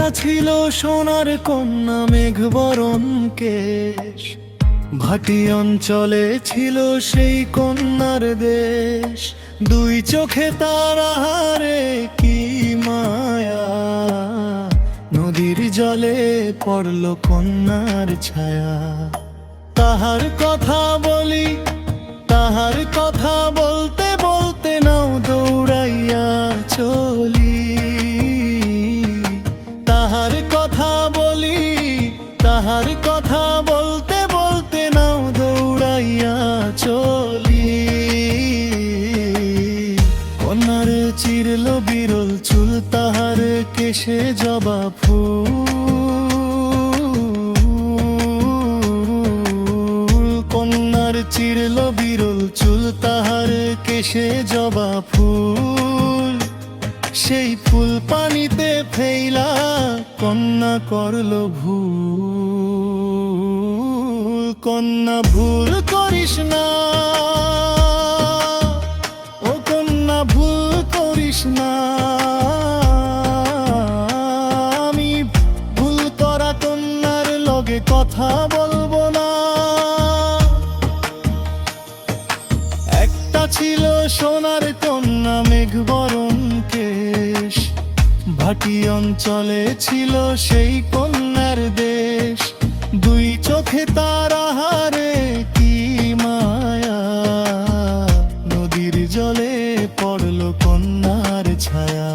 একটা ছিল সোনার কন্যা মেঘ বরণ কেশ, ভাটি অঞ্চলে ছিল সেই কন্যার দেশ। দুই চোখে তার আহারে কি মায়া, নদীর জলে পড়ল কন্যার ছায়া। তাহার কথা বলি, তাহার কথা বলতে বলতে নাও দৌড়াইয়া চলি। তাহার কথা বলি, তাহার কথা বলতে বলতে নাও দৌড়াইয়া চলি। কন্যার চিরল বিরল চুল, তাহার কেশে জবা ফুল। কন্যার চিরল বিরল চুল, তাহার কেশে জবা ফুল। সেই ফুল পানিতে ফেইলা কন্যা করল ভুল। কন্যা ভুল করিস না, ও কন্যা ভুল করিস না। আমি ভুল করা কন্যার লগে কথা বলবো না। একটা ছিল সোনার কন্যা মেঘ বরণ কেশ, ভাটি অঞ্চলে ছিল সেই কন্যার দেশ। দুই চোখে তার আহারে কি মায়া, নদীর জলে পড়ল কন্যার ছায়া।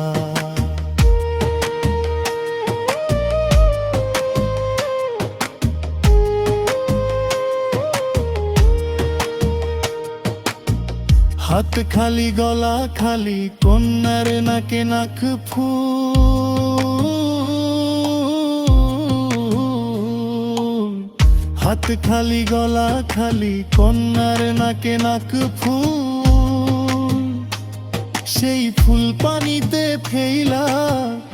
হাত খালি গলা খালি, কন্যার নাকে নাক ফুল। হাত খালি গলা খালি, কন্যার নাকে নাক ফুল। সেই ফুল পানিতে ফেইলা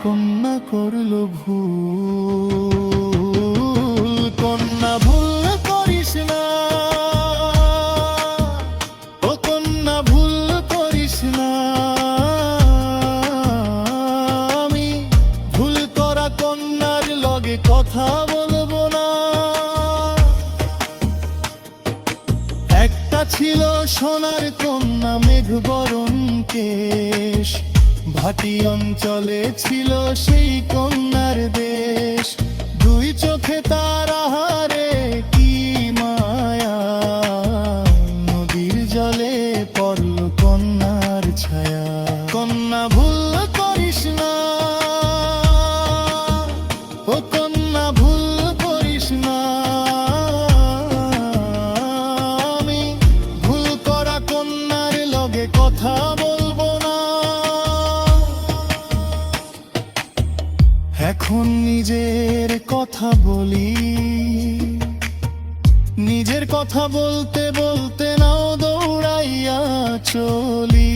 কন্যা করল ভুল। কন্যা ভুল করিস না, কথা বলবো না। একটা ছিল সোনার কন্যা মেঘ বরণ কেশ, ভাটি অঞ্চলে ছিল সেই কন্যার দেশ। দুই চোখে তার আহারে কি মায়া, নদীর জলে পড়ল কন্যার ছায়া। কন্যা ভুল করিস না, ও কন্যা ভুল করিস না। আমি ভুল করা কন্যার লগে কথা বলবো না। এখন নিজের কথা বলি, নিজের কথা বলতে বলতে নাও দৌড়াইয়া চলি।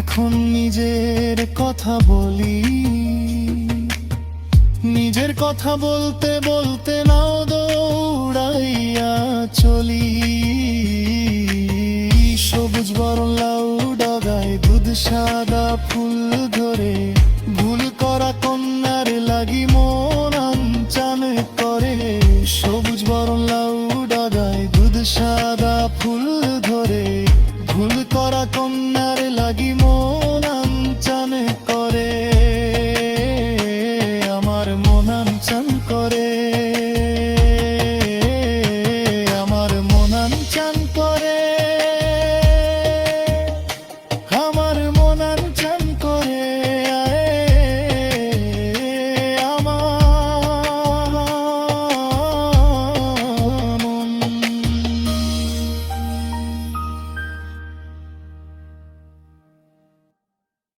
এখন নিজের কথা বলি, নিজের কথা বলতে বলতে নাও দৌড়াইয়া চলি। সবুজ বরণ লাউ ডগায় দুধ সাদা ফুল